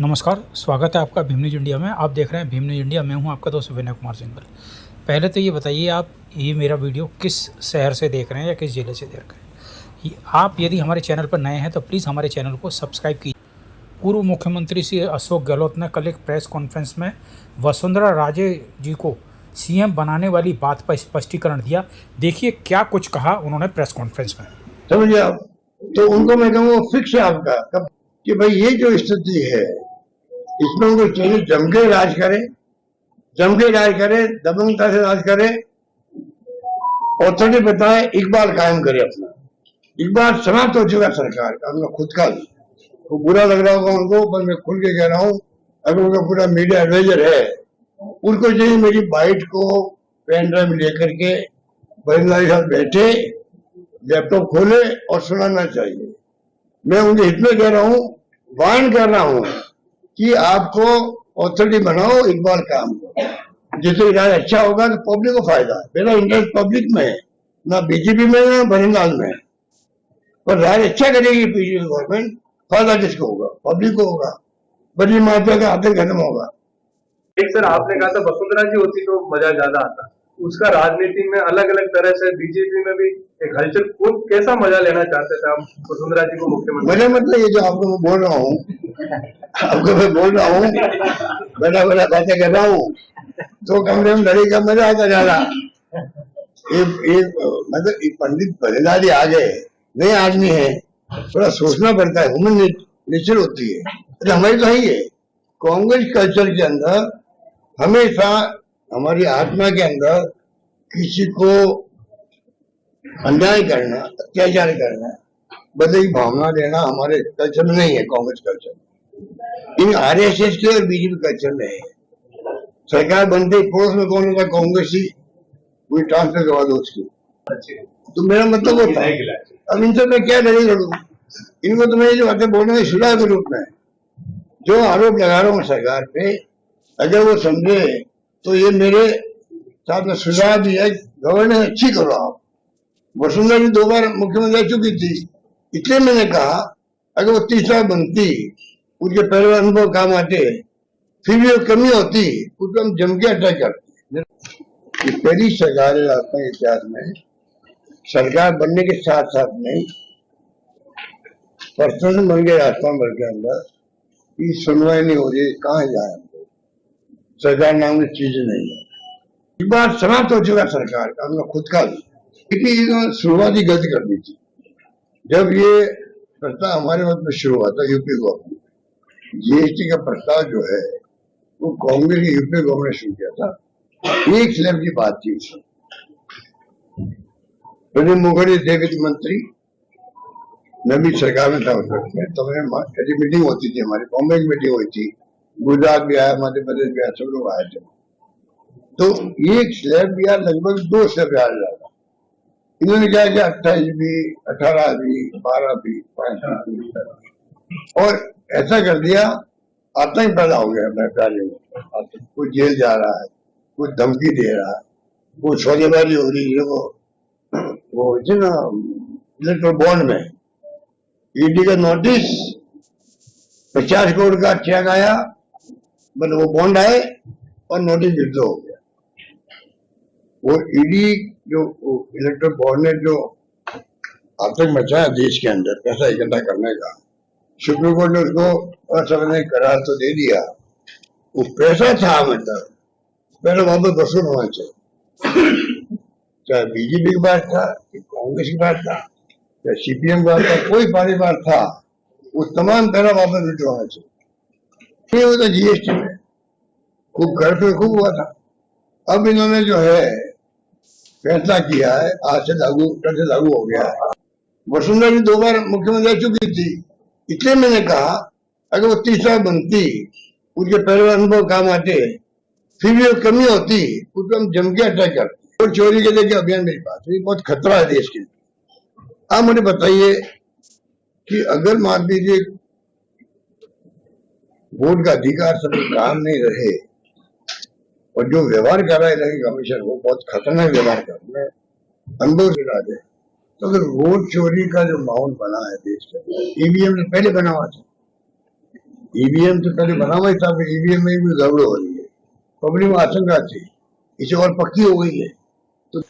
नमस्कार, स्वागत है आपका भीम न्यूज़ इंडिया में। आप देख रहे हैं भीम न्यूज़ इंडिया। मैं हूं आपका दोस्त विनय कुमार सिंघल। पहले तो ये बताइए, आप ये मेरा वीडियो किस शहर से देख रहे हैं या किस ज़िले से देख रहे हैं। आप यदि हमारे चैनल पर नए हैं तो प्लीज़ हमारे चैनल को सब्सक्राइब कीजिए। पूर्व मुख्यमंत्री श्री अशोक गहलोत ने कल एक प्रेस कॉन्फ्रेंस में वसुंधरा राजे जी को सीएम बनाने वाली बात पर स्पष्टीकरण दिया। देखिए क्या कुछ कहा उन्होंने प्रेस कॉन्फ्रेंस में। समझिए आप, तो उनको मैं कहूँगा फिक्स है आपका कब कि भाई ये जो स्थिति है इसमें उनको चाहिए जम के राज करे, दबंगता से राज करे, ऑथोरिटी बताए, इकबाल कायम करे अपना। इकबाल समाप्त हो चुका सरकार का, उनका खुद का भी। तो बुरा लग रहा होगा उनको, पर मैं खुल के कह रहा हूँ, अगर उनका पूरा मीडिया एडवाइजर है, उनको चाहिए मेरी बाइट को पेन ड्राइव लेकर के बरिंदा के साथ बैठे, लैपटॉप खोले और सुनाना चाहिए। मैं उनके हित में कह रहा हूँ, वार्न कर रहा हूँ कि आपको ऑथोरिटी बनाओ, इकबाल काम करो। जिससे इलाज अच्छा होगा तो पब्लिक को फायदा है। मेरा इंटरेस्ट पब्लिक में है, ना बीजेपी में ना बनिंदाल में। पर राज अच्छा करेगी बीजेपी गवर्नमेंट, फायदा किसको होगा? पब्लिक को होगा। बड़ी माफिया का आतंक खत्म होगा। एक सर आपने कहा था वसुंधरा जी होती तो मजा ज्यादा आता, उसका राजनीति में अलग अलग तरह से बीजेपी में भी एक हलचल, कैसा मजा लेना चाहते थे आप वसुंधरा जी को मुख्यमंत्री? मजा मतलब ये जो आपको मैं बोल रहा हूँ, बड़ा बड़ा बातें कर रहा हूँ, तो कमरे में लड़े का मजा आता ज्यादा। मतलब पंडित बलिदारी आ गए, नए आदमी है, थोड़ा सोचना पड़ता है, ह्यूमन नेचर होती है। तो हमारी तो है कांग्रेस कल्चर के अंदर हमेशा हमारी आत्मा के अंदर किसी को अन्याय करना, अत्याचार करना, बदले की भावना देना हमारे कल्चर में नहीं है। कांग्रेस कल्चर इन आरएसएस के और बीजेपी कल्चर में है। सरकार बनते ही पड़ोस में कौन होता? कांग्रेसी। कोई ट्रांसफर करवा दो उसकी। तो मेरा मतलब वो था, अब इनसे मैं क्या लड़ाई लड़ू? इनको तो मैं जो बातें बोल रहा हूँ सुलह के रूप में, जो आरोप लगा रहा हूँ सरकार पे, अगर वो समझे तो ये मेरे साथ में सुझाव भी है, गवर्नेंस अच्छी करो आप। वसुंधरा जी 2 बार मुख्यमंत्री रह चुकी थी, इसलिए मैंने कहा अगर वो 30 बार बनती, उनके पहले अनुभव काम आते, फिर भी कमी होती, उसको हम जम के अटैक करते। पहली सरकार है राजस्थान के इतिहास में, सरकार बनने के साथ साथ में पर्सन बन गए राजस्थान भर के अंदर की सुनवाई नहीं हो रही। कहाँ जाए? सरकार नाम की चीज नहीं है। एक बार समाप्त हो चुका सरकार का, उनका खुद का भी। क्योंकि इन्होंने शुरुआती गलती कर दी थी। जब ये प्रस्ताव हमारे वक्त में शुरू हुआ था, यूपी गवर्नमेंट जीएसटी का प्रस्ताव जो है वो कांग्रेस की यूपी गवर्नमेंट ने शुरू किया था। एक स्लैब की बात थी। प्रदीप मुखर्जी थे वित्त मंत्री, मैं भी सरकार में था उस वक्त में। तो मैंने मीटिंग होती थी, हमारी बॉम्बे की मीटिंग हुई थी, गुजरात भी आया, मध्य प्रदेश भी आया, सब लोग आए थे। तो एक स्लैब भी आया, लगभग 2 स्लैब आ जाता। इन्होंने क्या किया, 28 भी, 18 भी, 12 भी, 35 भी, और ऐसा कर दिया, आतंक पैदा हो गया। मैं पहले कोई जेल जा रहा है, कोई धमकी दे रहा है, कोई सौदेबाजी हो रही है। वो ना इलेक्ट्रल बॉन्ड में ईडी का नोटिस 50 करोड़ का चेक आया, मतलब वो बॉन्ड आए और नोटिस विड्रॉ हो गया। वो ईडी जो इलेक्ट्रल बॉन्ड ने जो आतंक मचाया देश के अंदर पैसा इकट्ठा करने का, सुप्रीम कोर्ट ने उसको असंवैधानिक करार तो दे दिया। वो पैसा था मतलब पहले वापस वसूल होना चाहिए। चाहे बीजेपी की बात था, कांग्रेस की बात था, या सीपीएम की बात था, कोई पार्टी बात था, वो तमाम पैसा वापस विड्रॉ होना चाहिए। ये होता जीएसटी में खूब घर पे खूब हुआ था। अब इन्होंने जो है फैसला किया है, आज से लागू हो गया है। वसुंधरा जी 2 बार मुख्यमंत्री रह चुकी थी, इसलिए मैंने कहा अगर वो 30 बार बनती, उनके पहले अनुभव काम आते, फिर भी कमी होती, उसको हम जम के अटैक करते। और चोरी के लेके अभियान मेरी बात है, बहुत खतरा है देश के लिए। आप मुझे बताइए कि अगर मान लीजिए वोट का अधिकार सब काम नहीं रहे और जो व्यवहार कर रहा है कमीशन, वो बहुत खतरनाक व्यवहार कर रहा है, अनुभव से राज है। तो अगर वोट चोरी का जो माहौल बना है देश में, ईवीएम ने पहले बना हुआ था, ईवीएम तो पहले बना हुआ ही था, ईवीएम में भी गड़बड़ हो रही है, पब्लिक में आशंका थी, इसे और पक्की हो गई है। तो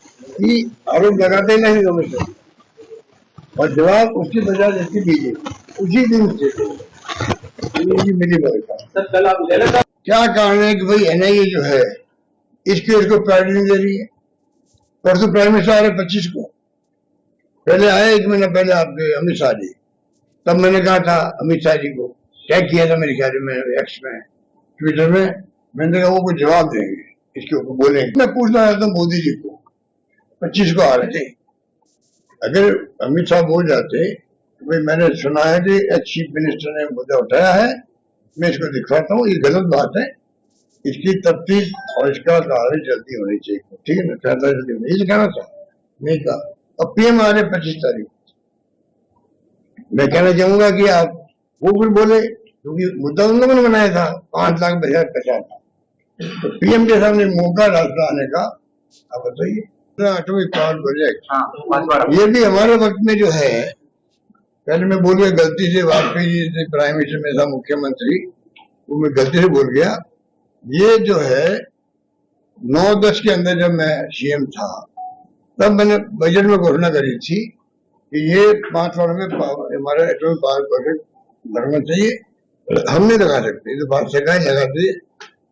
ये आरोप लगाते नहीं कमीशन, और जवाब उसकी बजाय देती बीजेपी, उसी दिन देते मिली भगत। सर कल आप क्या कारण है कि भाई एनआईए जो है इस केस को प्रायोरिटी नहीं दे रही है? परसों प्राइम मिनिस्टर आ रहे 25 को, पहले आए 1 महीना पहले आपके अमित शाह जी, तब मैंने कहा था अमित शाह जी को, टैग किया था मेरे ख्याल में एक्स में, ट्विटर में, मैंने कहा वो कोई जवाब देंगे इसके ऊपर, बोलेंगे। मैं पूछना चाहता हूँ मोदी जी को, 25 को आ रहे थे, अगर अमित शाह बोल जाते तो भाई मैंने सुना है कि एक्स चीफ मिनिस्टर ने मुद्दा उठाया है, मैं इसको दिखवाता हूँ, ये गलत बात है, इसकी तफ्तीश और इसका कार्रवाई जल्दी होनी चाहिए, ठीक है ना, फैसला जल्दी होना, ये कहना था, नहीं कहा। अब पीएम आ रहे 25 तारीख, मैं कहना चाहूंगा कि आप वो फिर बोले, क्योंकि मुद्दा उन लोगों ने बनाया था 5 लाख बजाय 50 लाख, तो पीएम के सामने मौका रास्ता आने का। आप बताइए, एटॉमिक पावर प्रोजेक्ट, ये भी हमारे वक्त में जो है, पहले मैं बोल गया गलती से, वाजपेयी जी थे प्राइम मिनिस्टर में था मुख्यमंत्री, वो मैं गलती से बोल गया। ये जो है 9-10 के अंदर जब मैं सीएम था, तब मैंने बजट में घोषणा करी थी कि ये 5 साल में हमारा एटॉमिक पावर प्रोजेक्ट लगना चाहिए। हम नहीं लगा सकते, ये तो बात सरकार लगाती है,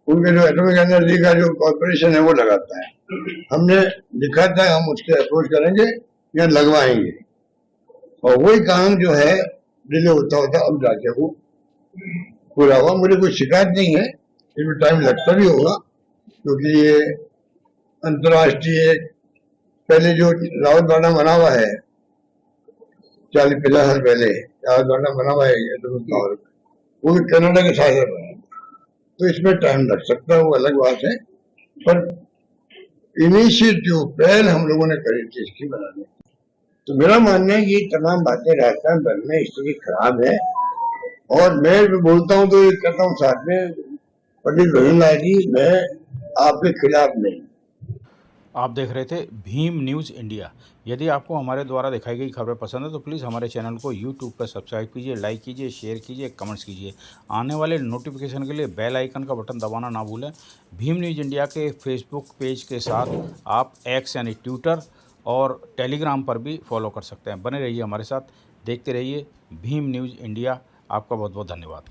उनके जो एटॉमिक एनर्जी का जो कॉर्पोरेशन है वो लगाता है। हमने लिखा था हम उसके अप्रोच करेंगे या लगवाएंगे, और वही काम जो है डिले होता होता अब जाके वो पूरा हुआ। मुझे कोई शिकायत नहीं है, इसमें टाइम लगता भी होगा, क्योंकि ये अंतर्राष्ट्रीय पहले जो रावतवाड़ा बना हुआ है 40-50 साल पहले, रावतवाड़ा बना हुआ है एटॉमिक पावर, वो भी कनाडा के साथ बना, तो इसमें टाइम लग सकता है, वो अलग बात है। पर इनिशिएटिव पहल हम लोगों ने करी थी इसकी बनाने। तो मेरा मानना है कि तमाम बातें राजस्थान भर में स्थिति खराब है, और मैं बोलता हूँ तो ये कहता हूँ साथ में, पंडित भजनलाल जी, मैं आपके खिलाफ नहीं। आप देख रहे थे भीम न्यूज़ इंडिया। यदि आपको हमारे द्वारा दिखाई गई खबरें पसंद है तो प्लीज़ हमारे चैनल को यूट्यूब पर सब्सक्राइब कीजिए, लाइक कीजिए, शेयर कीजिए, कमेंट्स कीजिए। आने वाले नोटिफिकेशन के लिए बेल आइकन का बटन दबाना ना भूलें। भीम न्यूज़ इंडिया के फेसबुक पेज के साथ आप एक्स यानी ट्विटर और टेलीग्राम पर भी फॉलो कर सकते हैं। बने रहिए हमारे साथ, देखते रहिए भीम न्यूज़ इंडिया। आपका बहुत बहुत धन्यवाद।